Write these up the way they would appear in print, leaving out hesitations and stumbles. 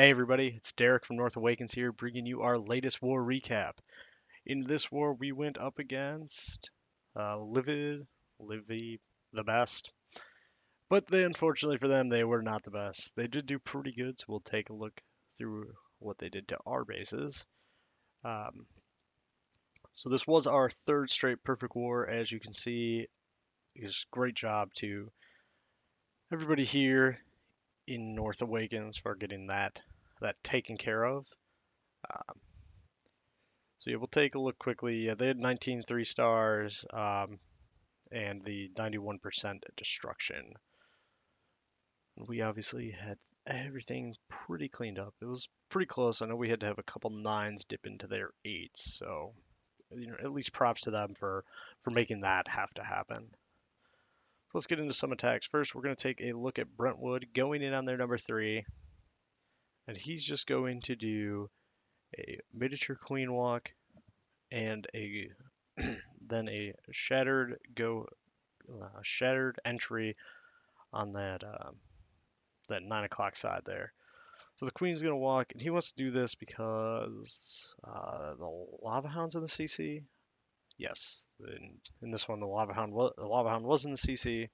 Hey everybody, it's Derek from North Awakens here, bringing you our latest war recap. In this war, we went up against Lviv, the best. But unfortunately for them, they were not the best. They did do pretty good, so we'll take a look through what they did to our bases. Um, so this was our third straight perfect war, as you can see. It's great job to everybody here in North Awakens for getting that taken care of. Um, So yeah, we'll take a look quickly. Yeah, they had 19 3 stars and the 91% destruction. We obviously had everything pretty cleaned up. It was pretty close. I know we had to have a couple nines dip into their eights, so at least props to them for making that have to happen. Let's get into some attacks. First, we're going to take a look at Brentwood going in on their number 3, and he's just going to do a miniature queen walk and a then a shattered entry on that 9 o'clock side there. So the queen's gonna walk, and he wants to do this because the lava hound's in the CC. Yes, in this one the lava hound was in the CC.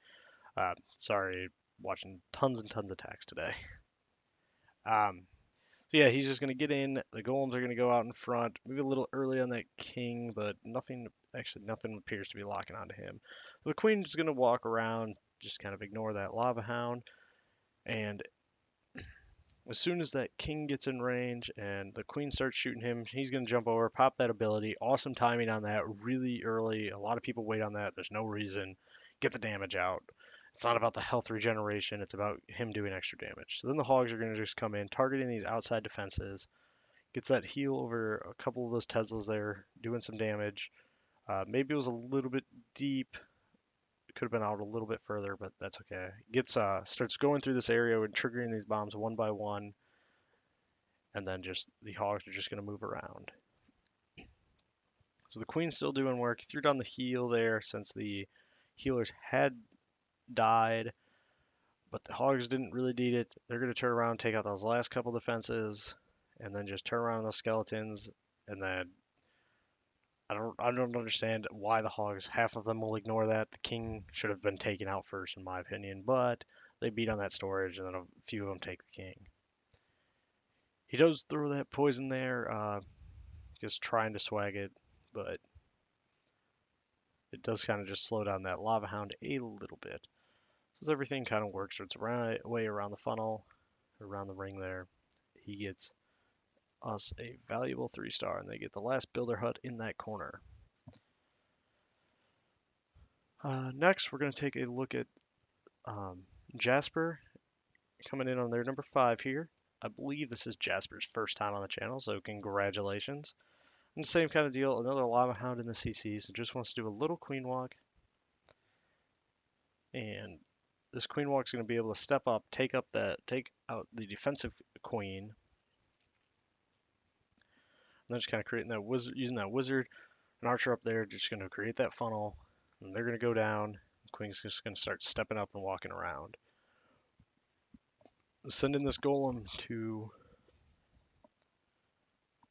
Sorry, watching tons and tons of attacks today. Um, so yeah, he's just gonna get in. The golems are gonna go out in front, maybe a little early on that king, but nothing appears to be locking onto him. So the queen's gonna walk around, just kind of ignore that lava hound, and as soon as that king gets in range and the queen starts shooting him, he's gonna jump over, pop that ability. Awesome timing on that, really early. A lot of people wait on that. There's no reason. Get the damage out. It's not about the health regeneration. It's about him doing extra damage. So then the hogs are gonna just come in, targeting these outside defenses. Gets that heal over a couple of those Teslas there, doing some damage. Maybe it was a little bit deep. It could have been out a little bit further, but that's okay. Gets starts going through this area and triggering these bombs one by one, and then just the hogs are just going to move around. So the queen's still doing work. Threw down the heal there since the healers had died, but the hogs didn't really need it. They're going to turn around, take out those last couple defenses, and then just turn around the skeletons, and then I don't understand why the hogs, half of them will ignore that. The king should have been taken out first, in my opinion, but they beat on that storage, and then a few of them take the king. He does throw that poison there, just trying to swag it, but it does kind of just slow down that lava hound a little bit. So everything kind of works its way around the funnel, around the ring there. He gets us a valuable 3 star, and they get the last builder hut in that corner. Next, we're going to take a look at Jasper coming in on their number 5 here. I believe this is Jasper's first time on the channel, so congratulations. And same kind of deal, another lava hound in the CCs, and just wants to do a little queen walk. And this queen walk is going to be able to step up, take out the defensive queen, and then just kind of creating that wizard, using that wizard, an archer up there, just going to create that funnel, and they're going to go down. The queen's just going to start stepping up and walking around. Send in this golem to,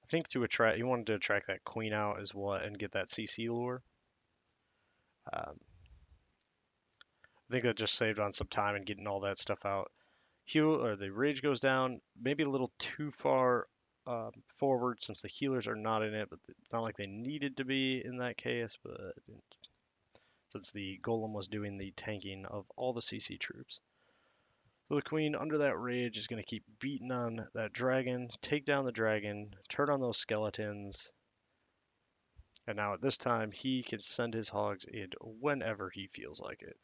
I think to attract, he wanted to attract that queen out as what, and get that CC lure. Um, I think that just saved on some time and getting all that stuff out. Heal or the rage goes down, maybe a little too far forward since the healers are not in it, but it's not like they needed to be in that case. But since the golem was doing the tanking of all the CC troops. So the queen under that rage is going to keep beating on that dragon, take down the dragon, turn on those skeletons, and now at this time he can send his hogs in whenever he feels like it.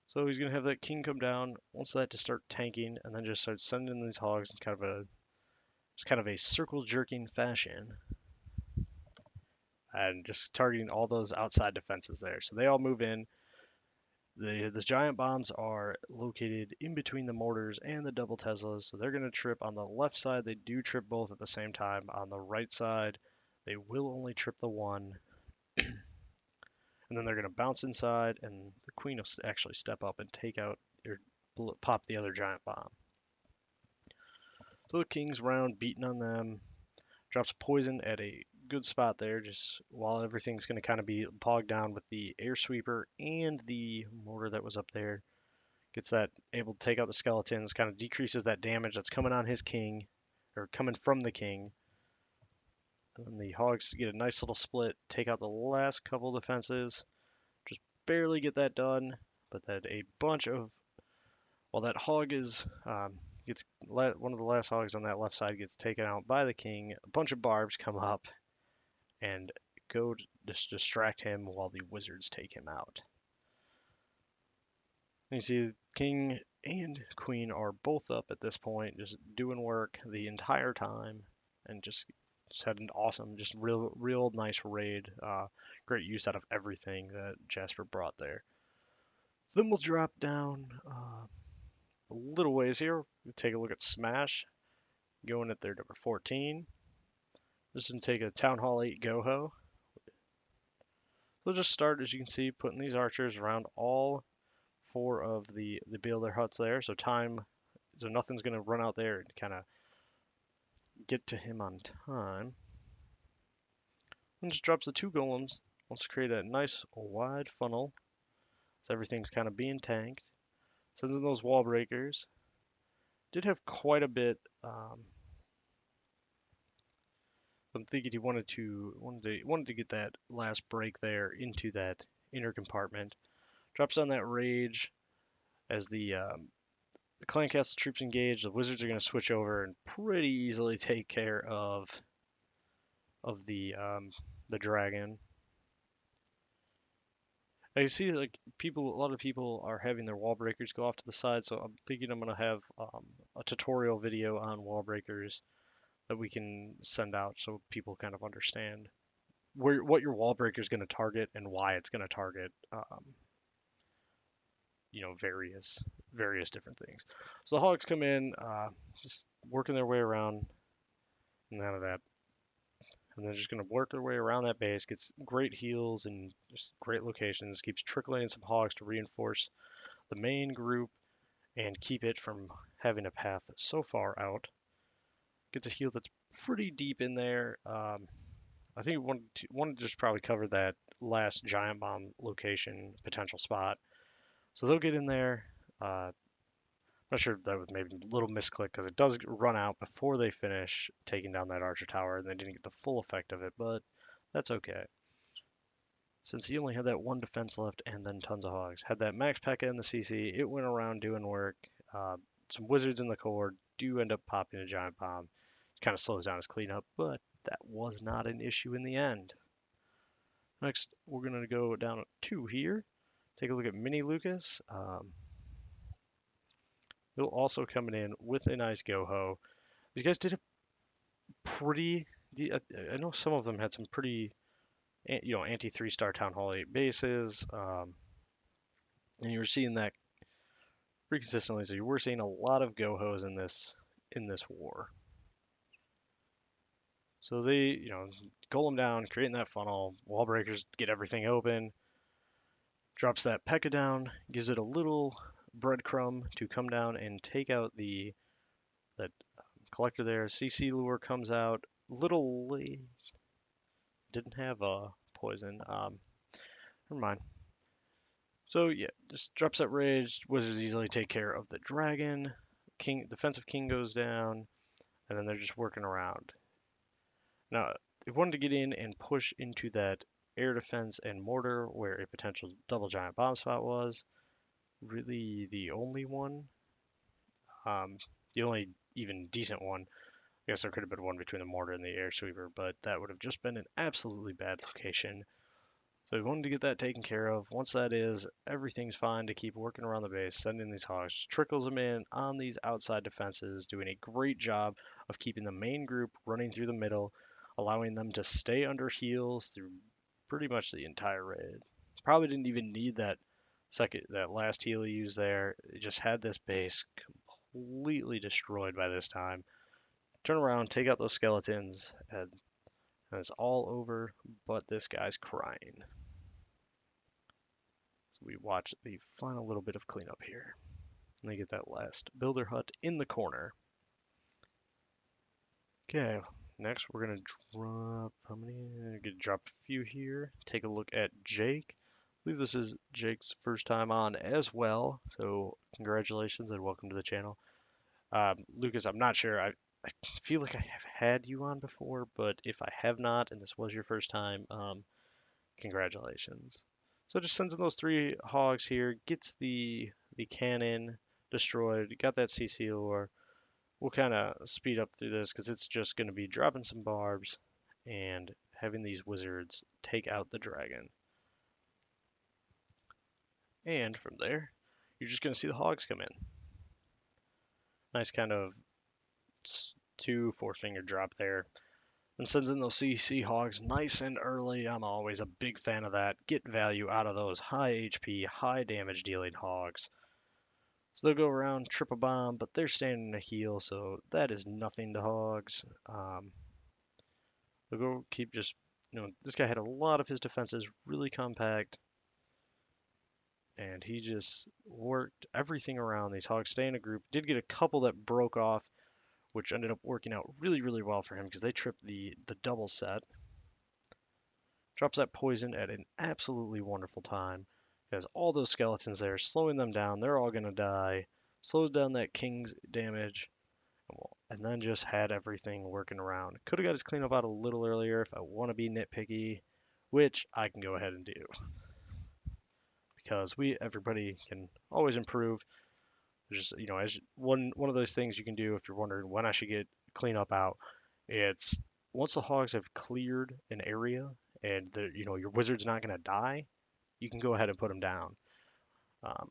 So he's going to have that king come down, wants that to start tanking, and then just start sending these hogs in kind of a circle jerking fashion. And just targeting all those outside defenses there. So they all move in. The giant bombs are located in between the mortars and the double Teslas, so they're going to trip on the left side. They do trip both at the same time. On the right side, they will only trip the one. And then they're going to bounce inside, and the queen will actually step up and take out or pop the other giant bomb. So the king's round beating on them, drops poison at a good spot there, just while everything's going to kind of be bogged down with the air sweeper and the mortar that was up there. Gets that able to take out the skeletons, kind of decreases that damage that's coming on his king, or coming from the king. And then the hogs get a nice little split, take out the last couple defenses, just barely get that done. But that a bunch of, while that hog is gets one of the last hogs on that left side gets taken out by the king, a bunch of barbs come up and go to just distract him while the wizards take him out. And you see king and queen are both up at this point, just doing work the entire time, and just had an awesome, just real nice raid. Great use out of everything that Jasper brought there. So then we'll drop down a little ways here. We'll take a look at Smash, going at their number 14. This is going to take a Town Hall 8 Goho. We'll just start, as you can see, putting these archers around all 4 of the builder huts there. So nothing's going to run out there and kind of get to him on time. And just drops the 2 golems. Wants to create a nice wide funnel. So everything's kind of being tanked. Sends in those wall breakers. Did have quite a bit. I'm thinking he wanted to get that last break there into that inner compartment. Drops on that rage as the clan castle troops engage. The wizards are going to switch over and pretty easily take care of the dragon. I see like a lot of people are having their wall breakers go off to the side, so I'm thinking I'm gonna have a tutorial video on wall breakers that we can send out so people kind of understand what your wall breaker is going to target and why it's going to target various different things. So the hogs come in, just working their way around, none of that, and they're just going to work their way around that base. Gets great heals and just great locations. Keeps trickling in some hogs to reinforce the main group and keep it from having a path so far out. Gets a heal that's pretty deep in there. I think we wanted to just probably cover that last giant bomb location potential spot. So they'll get in there. Not sure if that was maybe a little misclick because it does run out before they finish taking down that archer tower, and they didn't get the full effect of it, but that's okay. Since he only had that 1 defense left and then tons of hogs. Had that max P.E.K.K.A in the CC, it went around doing work. Some wizards in the core do end up popping a giant bomb. Kind of slows down his cleanup, but that was not an issue in the end. Next, we're going to go down to 2 here. Take a look at Mini Lucas. He'll also coming in with a nice go-ho. These guys did a pretty... I know some of them had some pretty, anti 3-star Town Hall 8 bases. And you were seeing that pretty consistently. So you were seeing a lot of go-hos in this war. So they, golem down, creating that funnel. Wall breakers get everything open. Drops that P.E.K.K.A down, gives it a little breadcrumb to come down and take out that collector there. CC lure comes out. Little late. Didn't have a poison. Never mind. So yeah, just drops that rage. Wizards easily take care of the dragon. Defensive king goes down, and then they're just working around. Now they wanted to get in and push into that air defense and mortar where a potential double giant bomb spot was. Really the only one. The only even decent one. I guess there could have been one between the mortar and the air sweeper, but that would have just been an absolutely bad location. So we wanted to get that taken care of. Once that is, everything's fine to keep working around the base, sending these hogs, trickles them in on these outside defenses, doing a great job of keeping the main group running through the middle, allowing them to stay under heals through pretty much the entire raid. Probably didn't even need that last heal he used there. It just had this base completely destroyed by this time. Turn around, take out those skeletons, and it's all over, but this guy's crying. So we watch the final little bit of cleanup here. And they get that last builder hut in the corner. Okay, next we're gonna drop how many? I'm gonna drop a few here. Take a look at Jake. I believe this is Jake's first time on as well, so congratulations and welcome to the channel. Lucas, I'm not sure. I feel like I have had you on before, but if I have not, and this was your first time, congratulations. So just sends in those three hogs here, gets the cannon destroyed, got that CC ore. We'll kind of speed up through this because it's just going to be dropping some barbs and having these wizards take out the dragon. And from there, you're just going to see the hogs come in. Nice kind of two four-finger drop there. And sends in those CC hogs nice and early. I'm always a big fan of that. Get value out of those high HP, high damage dealing hogs. So they'll go around, trip a bomb, but they're standing a heal, so that is nothing to hogs. They'll go keep just, this guy had a lot of his defenses really compact, and he just worked everything around these hogs. Stay in a group. Did get a couple that broke off, which ended up working out really, really well for him because they tripped the double set. Drops that poison at an absolutely wonderful time. Has all those skeletons there, slowing them down. They're all going to die. Slows down that king's damage. And then just had everything working around. Could have got his cleanup out a little earlier if I want to be nitpicky, which I can go ahead and do. Because everybody can always improve. There's just, as one of those things you can do if you're wondering when I should get cleanup out, it's once the hogs have cleared an area and your wizard's not going to die, you can go ahead and put them down. Um,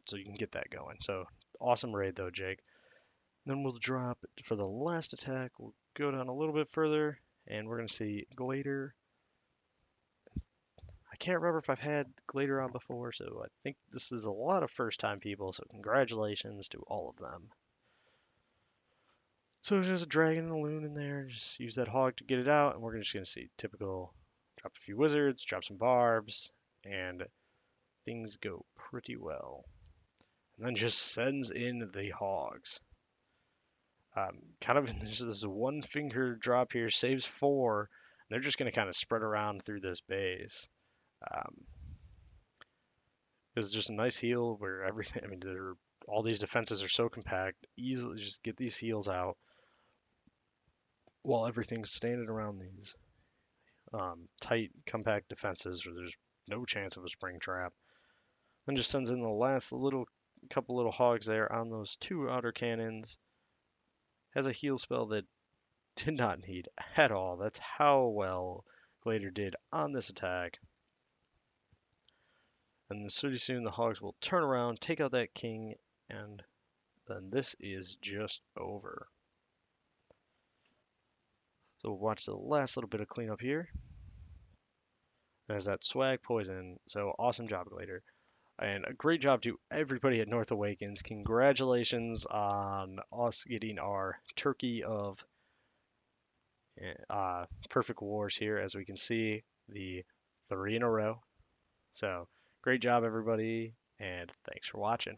so you can get that going. So awesome raid though, Jake. Then we'll drop for the last attack. We'll go down a little bit further, and we're going to see Glader. I can't remember if I've had Glader on before, so I think this is a lot of first-time people, so congratulations to all of them. So there's a dragon and a loon in there. Just use that hog to get it out, and we're just going to see typical drop a few wizards, drop some barbs, and things go pretty well. And then just sends in the hogs. Kind of this one finger drop here saves four. And they're just going to kind of spread around through this base. It's just a nice heal where everything. I mean, all these defenses are so compact. Easily just get these heals out while everything's standing around these tight, compact defenses where there's no chance of a spring trap. Then just sends in the last couple little hogs there on those two outer cannons. Has a heal spell that did not need at all. That's how well Glader did on this attack. And pretty soon the hogs will turn around, take out that king, and then this is just over. So we'll watch the last little bit of cleanup here. There's that swag poison. So awesome job, Glader. And a great job to everybody at North Awakens. Congratulations on us getting our turkey of perfect wars here. As we can see, the 3 in a row. So great job, everybody, and thanks for watching.